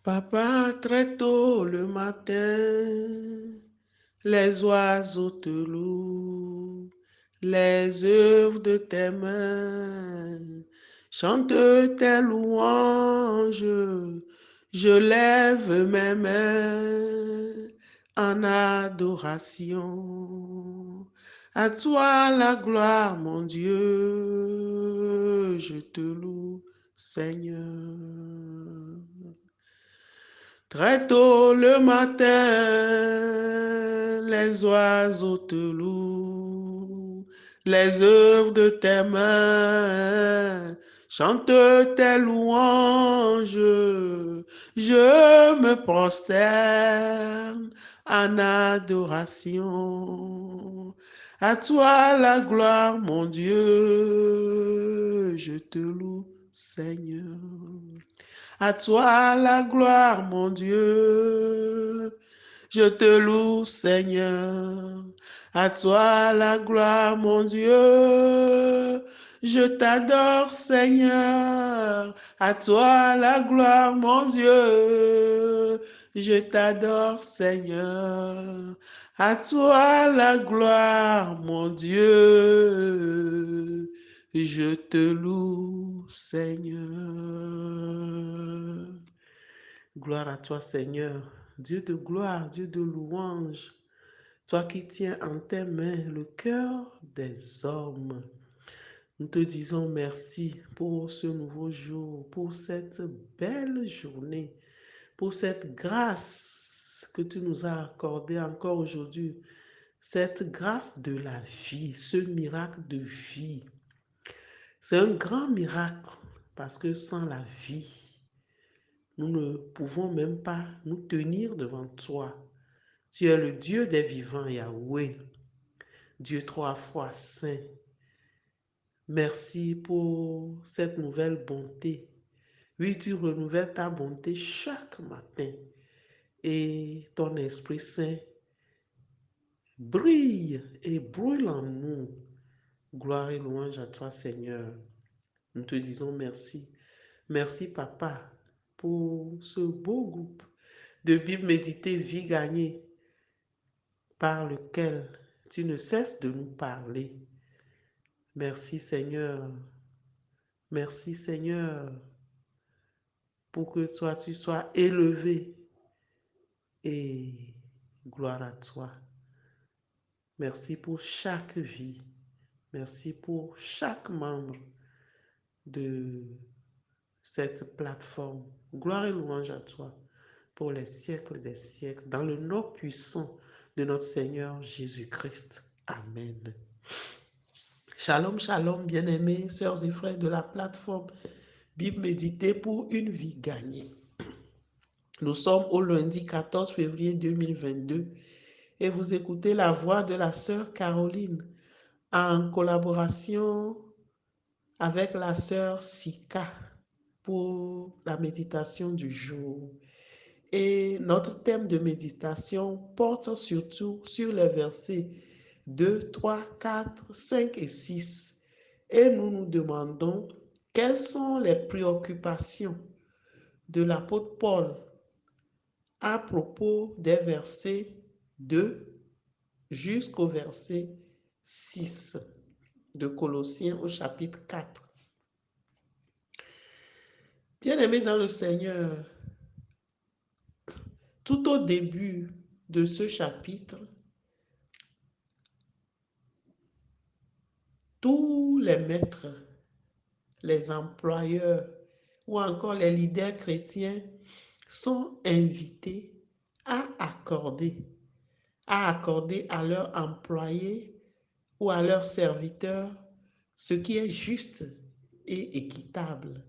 Papa, très tôt le matin, les oiseaux te louent, les œuvres de tes mains chantent tes louanges. Je lève mes mains en adoration. À toi la gloire, mon Dieu, je te loue, Seigneur. Très tôt le matin, les oiseaux te louent, les œuvres de tes mains chantent tes louanges. Je me prosterne en adoration. À toi la gloire, mon Dieu, je te loue, Seigneur. À toi la gloire, mon Dieu. Je te loue, Seigneur. À toi la gloire, mon Dieu. Je t'adore, Seigneur. À toi la gloire, mon Dieu. Je t'adore, Seigneur. À toi la gloire, mon Dieu. Je te loue, Seigneur. Gloire à toi, Seigneur. Dieu de gloire, Dieu de louange. Toi qui tiens en tes mains le cœur des hommes. Nous te disons merci pour ce nouveau jour, pour cette belle journée, pour cette grâce que tu nous as accordée encore aujourd'hui. Cette grâce de la vie, ce miracle de vie. C'est un grand miracle parce que sans la vie, nous ne pouvons même pas nous tenir devant toi. Tu es le Dieu des vivants, Yahweh, Dieu trois fois saint. Merci pour cette nouvelle bonté. Oui, tu renouvelles ta bonté chaque matin et ton Esprit Saint brille et brûle en nous. Gloire et louange à toi, Seigneur. Nous te disons merci. Merci, Papa, pour ce beau groupe de Bible méditée, vie gagnée, par lequel tu ne cesses de nous parler. Merci, Seigneur. Merci, Seigneur, pour que toi, tu sois élevé et gloire à toi. Merci pour chaque vie. Merci pour chaque membre de cette plateforme. Gloire et louange à toi pour les siècles des siècles, dans le nom puissant de notre Seigneur Jésus-Christ. Amen. Shalom, shalom, bien-aimés, sœurs et frères de la plateforme Bible méditée pour une vie gagnée. Nous sommes au lundi 14 février 2022 et vous écoutez la voix de la sœur Caroline en collaboration avec la sœur Sika pour la méditation du jour. Et notre thème de méditation porte surtout sur les versets 2, 3, 4, 5 et 6. Et nous nous demandons quelles sont les préoccupations de l'apôtre Paul à propos des versets 2 jusqu'au verset 6 de Colossiens au chapitre 4. Bien-aimés dans le Seigneur, tout au début de ce chapitre, tous les maîtres, les employeurs ou encore les leaders chrétiens sont invités à accorder à leurs employés ou à leurs serviteurs ce qui est juste et équitable,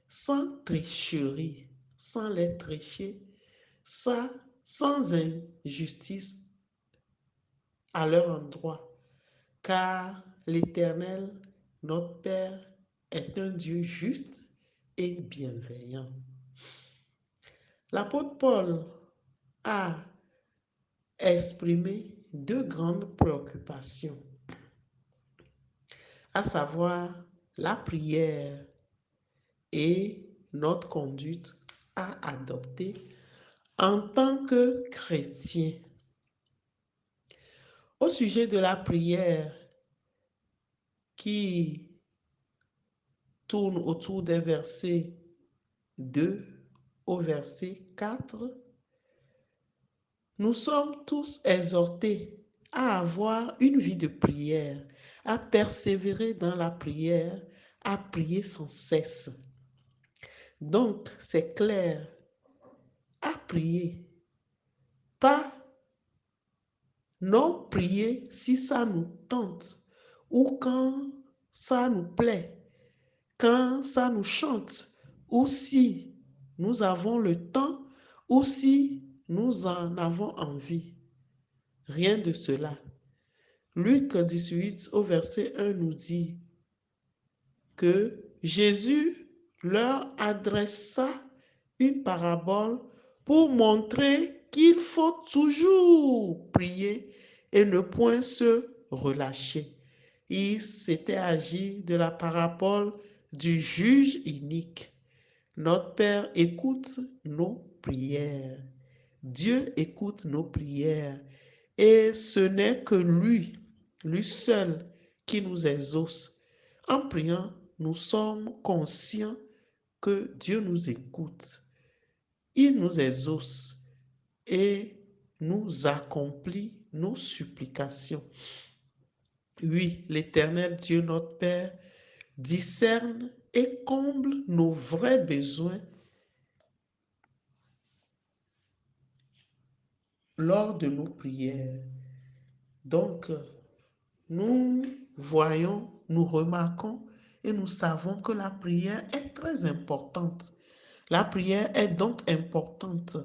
sans tricherie, sans les tricher, sans injustice à leur endroit, car l'Éternel, notre Père, est un Dieu juste et bienveillant. L'apôtre Paul a exprimé deux grandes préoccupations, à savoir la prière et notre conduite à adopter en tant que chrétien. Au sujet de la prière qui tourne autour des versets 2 au verset 4, nous sommes tous exhortés à avoir une vie de prière, à persévérer dans la prière, à prier sans cesse. Donc, c'est clair, à prier, pas non prier si ça nous tente ou quand ça nous plaît, quand ça nous chante ou si nous avons le temps ou si nous en avons envie. Rien de cela. Luc 18 au verset 1 nous dit que Jésus leur adressa une parabole pour montrer qu'il faut toujours prier et ne point se relâcher. Il s'était agi de la parabole du juge inique. Notre Père écoute nos prières. Dieu écoute nos prières. Et ce n'est que lui seul, qui nous exauce. En priant, nous sommes conscients que Dieu nous écoute. Il nous exauce et nous accomplit nos supplications. Oui, l'Éternel Dieu, notre Père, discerne et comble nos vrais besoins lors de nos prières. Donc, nous voyons, nous remarquons et nous savons que la prière est très importante. La prière est donc importante.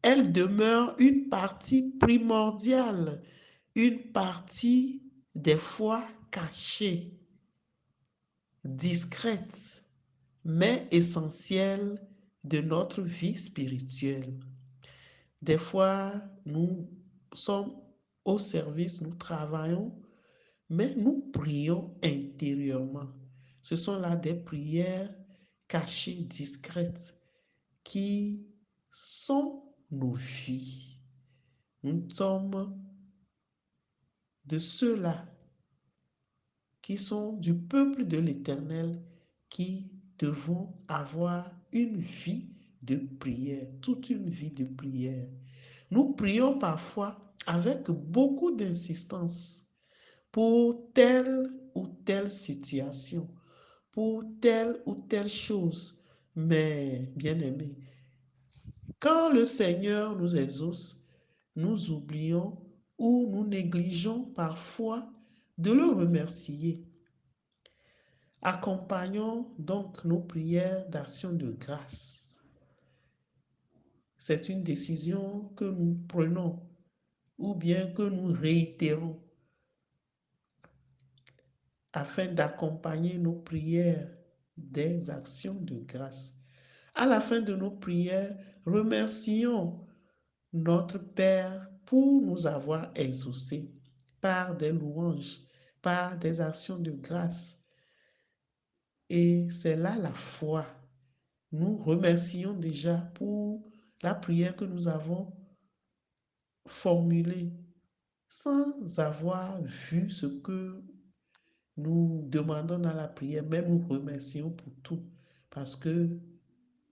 Elle demeure une partie primordiale, une partie des fois cachée, discrète, mais essentielle de notre vie spirituelle. Des fois, nous sommes au service, nous travaillons, mais nous prions intérieurement. Ce sont là des prières cachées, discrètes, qui sont nos vies. Nous sommes de ceux-là qui sont du peuple de l'Éternel, qui devons avoir une vie de prière, toute une vie de prière. Nous prions parfois avec beaucoup d'insistance pour telle ou telle situation, pour telle ou telle chose. Mais, bien-aimés, quand le Seigneur nous exauce, nous oublions ou nous négligeons parfois de le remercier. Accompagnons donc nos prières d'action de grâce. C'est une décision que nous prenons ou bien que nous réitérons afin d'accompagner nos prières des actions de grâce. À la fin de nos prières, remercions notre Père pour nous avoir exaucés par des louanges, par des actions de grâce. Et c'est là la foi. Nous remercions déjà pour la prière que nous avons formulée sans avoir vu ce que nous demandons dans la prière, mais nous remercions pour tout parce que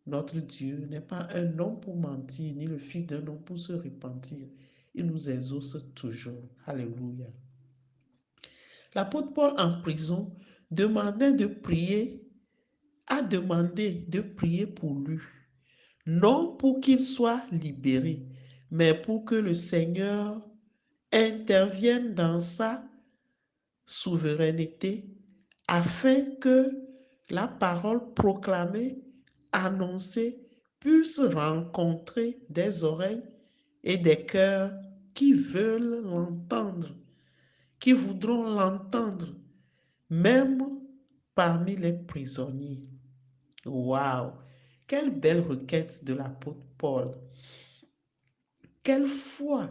notre Dieu n'est pas un homme pour mentir, ni le fils d'un homme pour se repentir. Il nous exauce toujours. Alléluia. L'apôtre Paul en prison demandait de prier, a demandé de prier pour lui, non pour qu'il soit libéré, mais pour que le Seigneur intervienne dans sa souveraineté afin que la parole proclamée, annoncée, puisse rencontrer des oreilles et des cœurs qui veulent l'entendre, qui voudront l'entendre, même parmi les prisonniers. Waouh! Quelle belle requête de l'apôtre Paul! Quelle foi!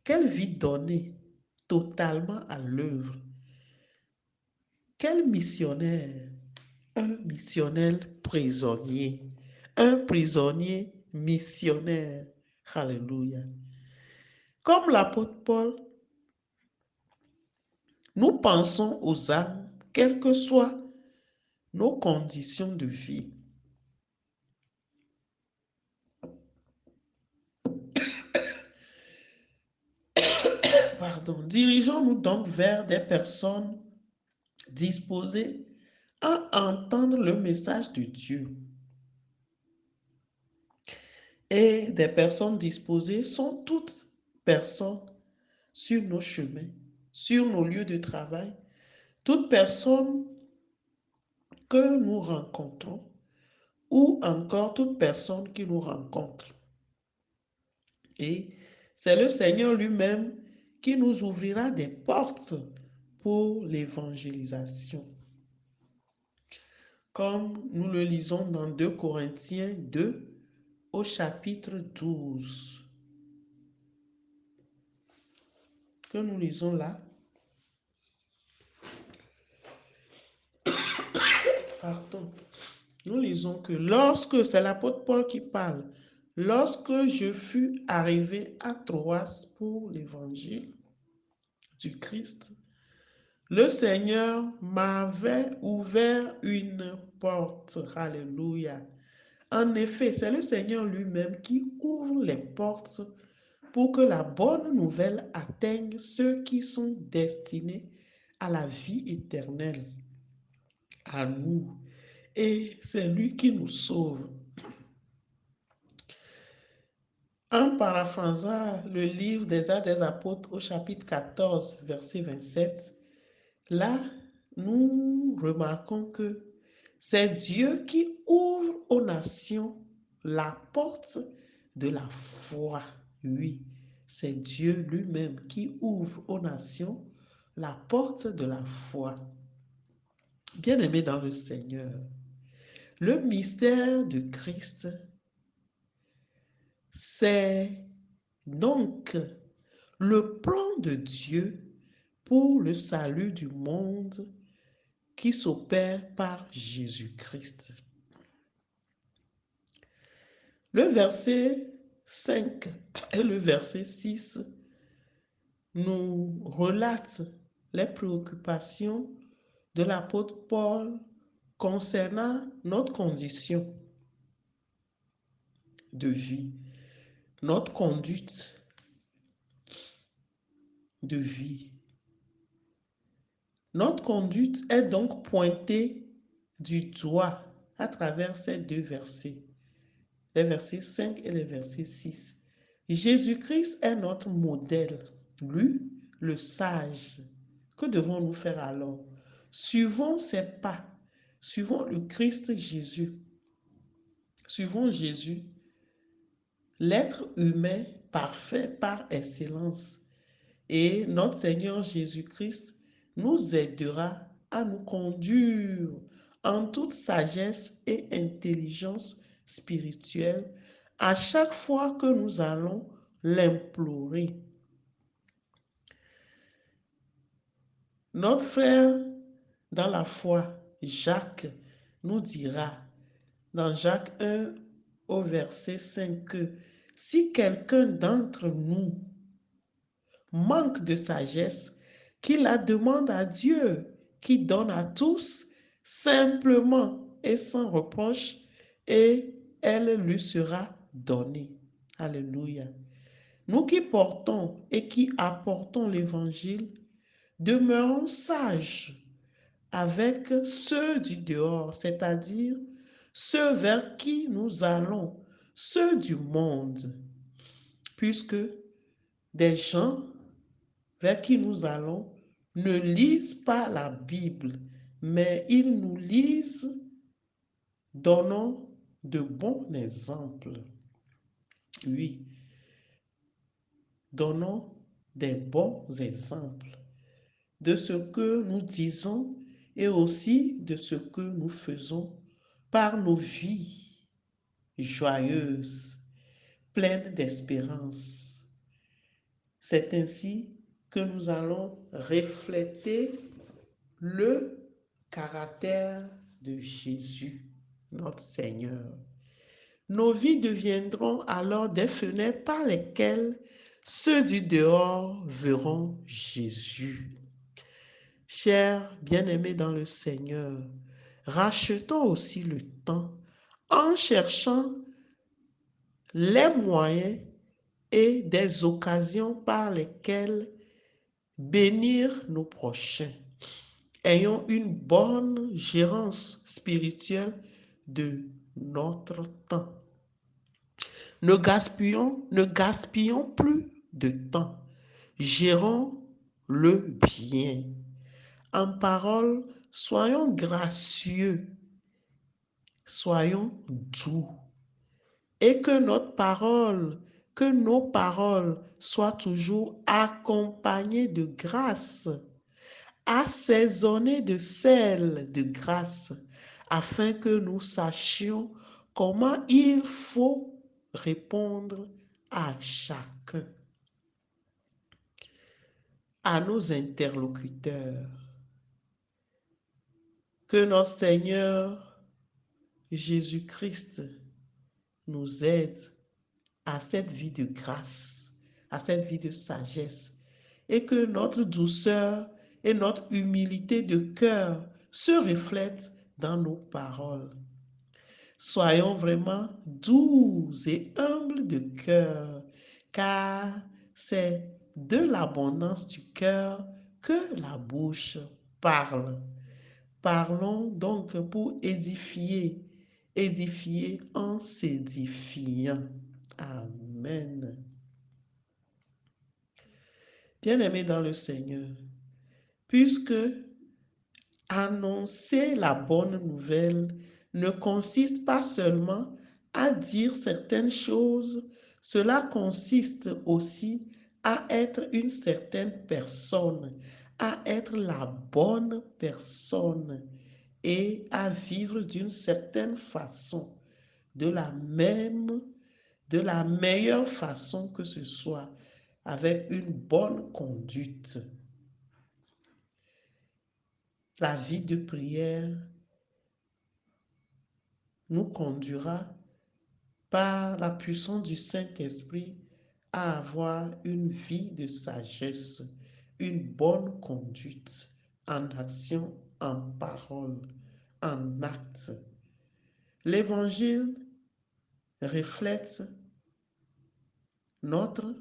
Quelle vie donnée totalement à l'œuvre! Quel missionnaire! Un missionnaire prisonnier, un prisonnier missionnaire. Alléluia. Comme l'apôtre Paul, nous pensons aux âmes, quelles que soient nos conditions de vie. Pardon. Dirigeons-nous donc vers des personnes disposées à entendre le message de Dieu. Et des personnes disposées sont toutes personnes sur nos chemins, sur nos lieux de travail, toute personne que nous rencontrons ou encore toute personne qui nous rencontre. Et c'est le Seigneur lui-même qui nous ouvrira des portes pour l'évangélisation. Comme nous le lisons dans 2 Corinthiens 2 au chapitre 12. Que nous lisons là. Pardon. Nous lisons que lorsque, c'est l'apôtre Paul qui parle, lorsque je fus arrivé à Troas pour l'évangile du Christ, le Seigneur m'avait ouvert une porte. Alléluia. En effet, c'est le Seigneur lui-même qui ouvre les portes pour que la bonne nouvelle atteigne ceux qui sont destinés à la vie éternelle, à nous. Et c'est lui qui nous sauve. En paraphrasant le livre des Actes des Apôtres au chapitre 14, verset 27, là, nous remarquons que c'est Dieu qui ouvre aux nations la porte de la foi. Oui, c'est Dieu lui-même qui ouvre aux nations la porte de la foi. Bien-aimés dans le Seigneur, le mystère de Christ, c'est donc le plan de Dieu pour le salut du monde qui s'opère par Jésus-Christ. Le verset 5 et le verset 6 nous relatent les préoccupations de l'apôtre Paul concernant notre condition de vie, notre conduite de vie. Notre conduite est donc pointée du doigt à travers ces deux versets, les versets 5 et les versets 6. Jésus-Christ est notre modèle, lui, le sage. Que devons-nous faire alors? Suivons ses pas, suivons le Christ Jésus, suivons Jésus, l'être humain parfait par excellence. Et notre Seigneur Jésus-Christ nous aidera à nous conduire en toute sagesse et intelligence spirituelle à chaque fois que nous allons l'implorer. Notre frère dans la foi, Jacques, nous dira dans Jacques 1 au verset 5 que si quelqu'un d'entre nous manque de sagesse, qu'il la demande à Dieu, qui donne à tous simplement et sans reproche, et elle lui sera donnée. Alléluia. Nous qui portons et qui apportons l'évangile, demeurons sages avec ceux du dehors, c'est-à-dire ceux vers qui nous allons, ceux du monde, puisque des gens vers qui nous allons ne lisent pas la Bible, mais ils nous lisent, donnant de bons exemples. Oui, donnons des bons exemples de ce que nous disons et aussi de ce que nous faisons par nos vies joyeuses, pleines d'espérance. C'est ainsi que nous allons refléter le caractère de Jésus, notre Seigneur. Nos vies deviendront alors des fenêtres par lesquelles ceux du dehors verront Jésus. Chers bien-aimés dans le Seigneur, rachetons aussi le temps en cherchant les moyens et des occasions par lesquelles bénir nos prochains. Ayons une bonne gérance spirituelle de notre temps. Ne gaspillons plus de temps. Gérons-le bien. En parole, soyons gracieux, soyons doux. Et que nos paroles soient toujours accompagnées de grâce, assaisonnées de sel de grâce, afin que nous sachions comment il faut répondre à chacun, à nos interlocuteurs. Que notre Seigneur Jésus-Christ nous aide à cette vie de grâce, à cette vie de sagesse, et que notre douceur et notre humilité de cœur se reflètent dans nos paroles. Soyons vraiment doux et humbles de cœur, car c'est de l'abondance du cœur que la bouche parle. Parlons donc pour édifier, édifier en s'édifiant. Amen. Bien-aimés dans le Seigneur, puisque annoncer la bonne nouvelle ne consiste pas seulement à dire certaines choses, cela consiste aussi à être une certaine personne, à être la bonne personne et à vivre d'une certaine façon, de la meilleure façon que ce soit, avec une bonne conduite. La vie de prière nous conduira par la puissance du Saint-Esprit à avoir une vie de sagesse, une bonne conduite en action, en parole, en acte. L'Évangile reflète notre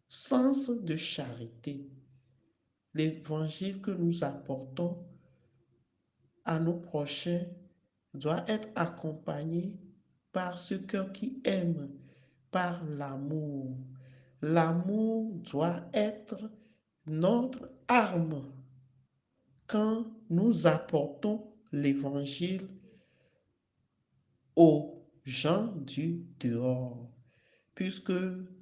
sens de charité. L'Évangile que nous apportons à nos prochains doit être accompagné par ce cœur qui aime, par l'amour. L'amour doit être notre arme quand nous apportons l'Évangile aux gens du dehors, puisque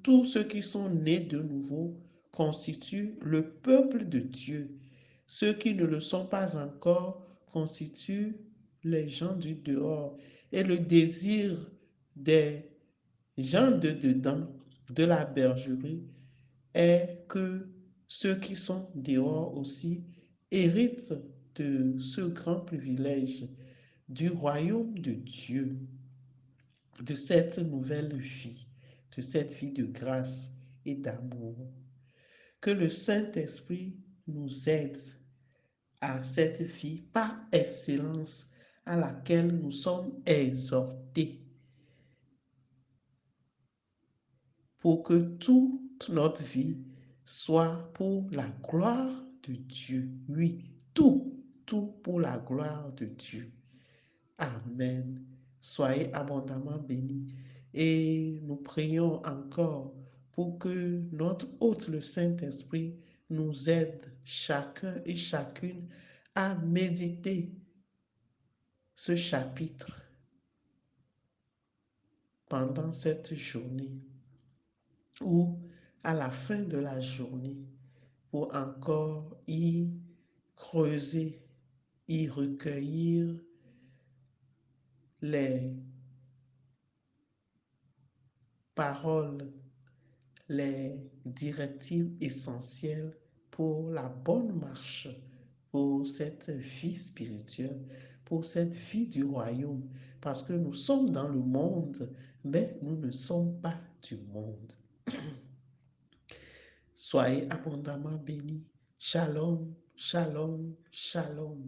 tous ceux qui sont nés de nouveau constituent le peuple de Dieu. Ceux qui ne le sont pas encore constituent les gens du dehors. Et le désir des gens de dedans, de la bergerie, est que ceux qui sont dehors aussi héritent de ce grand privilège du royaume de Dieu, de cette nouvelle vie, de cette vie de grâce et d'amour. Que le Saint-Esprit nous aide à cette vie par excellence à laquelle nous sommes exhortés, pour que toute notre vie soit pour la gloire de Dieu. Oui, tout pour la gloire de Dieu. Amen. Soyez abondamment bénis. Et nous prions encore pour que notre hôte, le Saint-Esprit, nous aide chacun et chacune à méditer ce chapitre pendant cette journée ou à la fin de la journée pour encore y creuser, y recueillir les paroles, les directives essentielles pour la bonne marche, pour cette vie spirituelle, pour cette vie du royaume, parce que nous sommes dans le monde, mais nous ne sommes pas du monde. Soyez abondamment bénis. Shalom, shalom, shalom.